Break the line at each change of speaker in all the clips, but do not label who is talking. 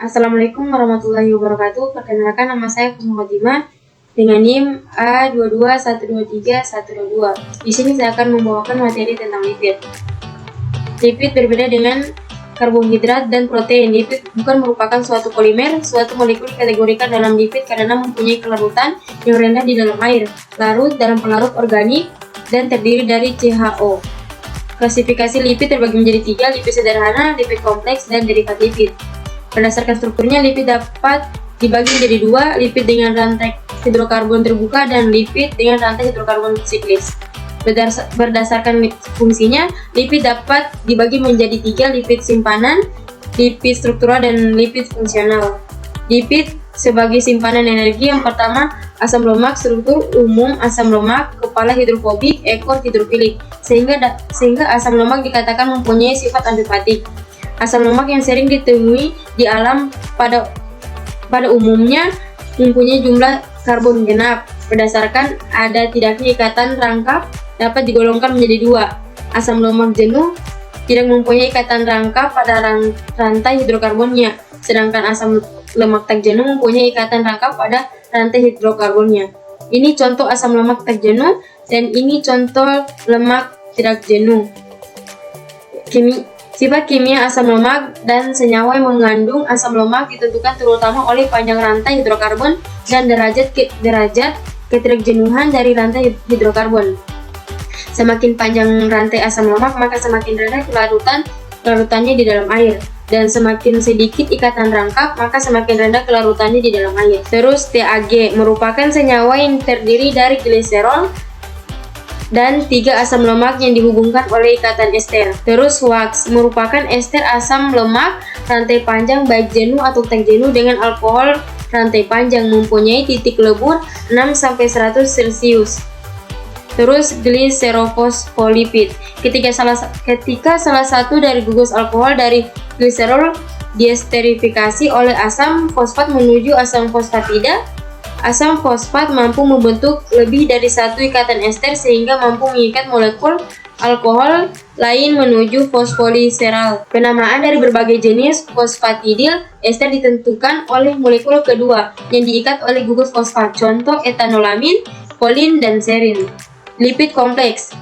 Assalamualaikum warahmatullahi wabarakatuh. Perkenalkan, nama saya Khotimah dengan NIM A221231122. Di sini saya akan membawakan materi tentang lipid. Lipid berbeda dengan karbohidrat dan protein. Lipid bukan merupakan suatu polimer. Suatu molekul dikategorikan dalam lipid karena mempunyai kelarutan yang rendah di dalam air, larut dalam pelarut organik, dan terdiri dari CHO. Klasifikasi lipid terbagi menjadi 3: lipid sederhana, lipid kompleks, dan derivat lipid. Berdasarkan strukturnya, lipid dapat dibagi menjadi 2: lipid dengan rantai hidrokarbon terbuka dan lipid dengan rantai hidrokarbon siklis. Berdasarkan fungsinya, lipid dapat dibagi menjadi 3: lipid simpanan, lipid struktural, dan lipid fungsional. Lipid sebagai simpanan energi: yang pertama, asam lemak. Struktur umum asam lemak: kepala hidrofobik, ekor hidrofilik, sehingga asam lemak dikatakan mempunyai sifat amfifatik. Asam lemak yang sering ditemui di alam pada umumnya mempunyai jumlah karbon genap. Berdasarkan ada tidaknya ikatan rangkap, dapat digolongkan menjadi 2: asam lemak jenuh, tidak mempunyai ikatan rangkap pada rantai hidrokarbonnya, sedangkan asam lemak tak jenuh mempunyai ikatan rangkap pada rantai hidrokarbonnya. Ini contoh asam lemak tak jenuh, dan ini contoh lemak tidak jenuh. Sifat kimia asam lemak dan senyawa yang mengandung asam lemak ditentukan terutama oleh panjang rantai hidrokarbon dan derajat keterjenuhan dari rantai hidrokarbon. Semakin panjang rantai asam lemak, maka semakin rendah kelarutannya di dalam air, dan semakin sedikit ikatan rangkap, maka semakin rendah kelarutannya di dalam air. Terus TAG merupakan senyawa yang terdiri dari gliserol dan 3 asam lemak yang dihubungkan oleh ikatan ester. Terus wax merupakan ester asam lemak rantai panjang baik jenuh atau tak jenuh dengan alkohol rantai panjang, mempunyai titik lebur 6-100 Celcius. Terus gliserofosfolipid. Ketika salah satu dari gugus alkohol dari gliserol diesterifikasi oleh asam fosfat menuju asam fosfatida, asam fosfat mampu membentuk lebih dari satu ikatan ester sehingga mampu mengikat molekul alkohol lain menuju fosfoliseral. Penamaan dari berbagai jenis fosfatidil ester ditentukan oleh molekul kedua yang diikat oleh gugus fosfat, contoh etanolamin, kolin, dan serin. Lipid kompleks: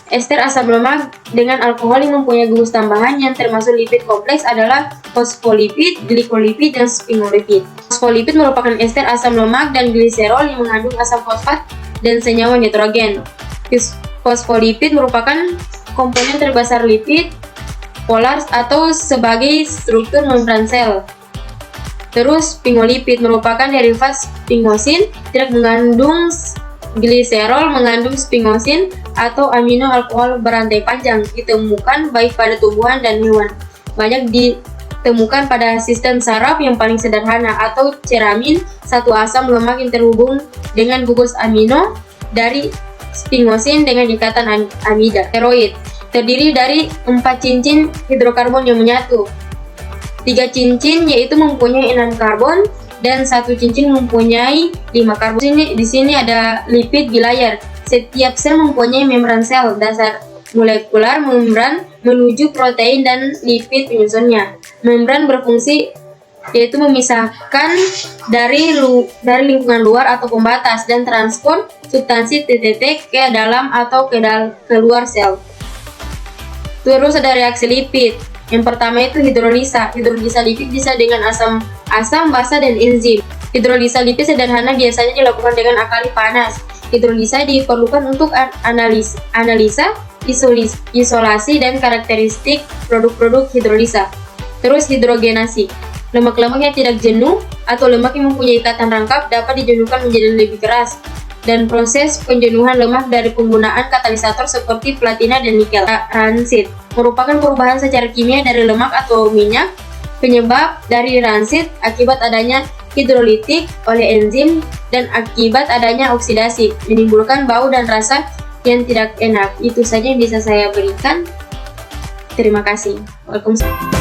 ester asam lemak dengan alkohol yang mempunyai gugus tambahan yang termasuk lipid kompleks adalah fosfolipid, glikolipid, dan sphingolipid. Fosfolipid merupakan ester asam lemak dan gliserol yang mengandung asam fosfat dan senyawa nitrogen. Fosfolipid merupakan komponen terbesar lipid polar atau sebagai struktur membran sel. Terus sphingolipid merupakan derivat sphingosine, tidak mengandung gliserol, mengandung sphingosine atau amino alkohol berantai panjang, ditemukan baik pada tumbuhan dan hewan. Banyak ditemukan pada sistem saraf yang paling sederhana atau ceramin, satu asam lemak yang terhubung dengan gugus amino dari sphingosine dengan ikatan amida. Steroid terdiri dari 4 cincin hidrokarbon yang menyatu. 3 cincin yaitu mempunyai 6 karbon dan 1 cincin mempunyai 5 karbon. Di sini ada lipid bilayar. Setiap sel mempunyai membran sel dasar molekular, membran menuju protein, dan lipid penyusunnya. Membran berfungsi yaitu memisahkan dari lingkungan luar atau pembatas dan transport substansi TTT ke dalam atau ke luar sel. Terus ada reaksi lipid. Yang pertama itu hidrolisa. Hidrolisa lipid bisa dengan asam, basa, dan enzim. Hidrolisa lipid sederhana biasanya dilakukan dengan alkali panas. Hidrolisa diperlukan untuk analisa, isolasi, dan karakteristik produk-produk hidrolisa. Terus hidrogenasi. Lemak-lemak yang tidak jenuh atau lemak yang mempunyai ikatan rangkap dapat dijenuhkan menjadi lebih keras, dan proses penjenuhan lemak dari penggunaan katalisator seperti platina dan nikel. Transit merupakan perubahan secara kimia dari lemak atau minyak. Penyebab dari transit akibat adanya hidrolitik oleh enzim dan akibat adanya oksidasi, menimbulkan bau dan rasa yang tidak enak. Itu saja yang bisa saya berikan. Terima kasih. Waalaikumsalam.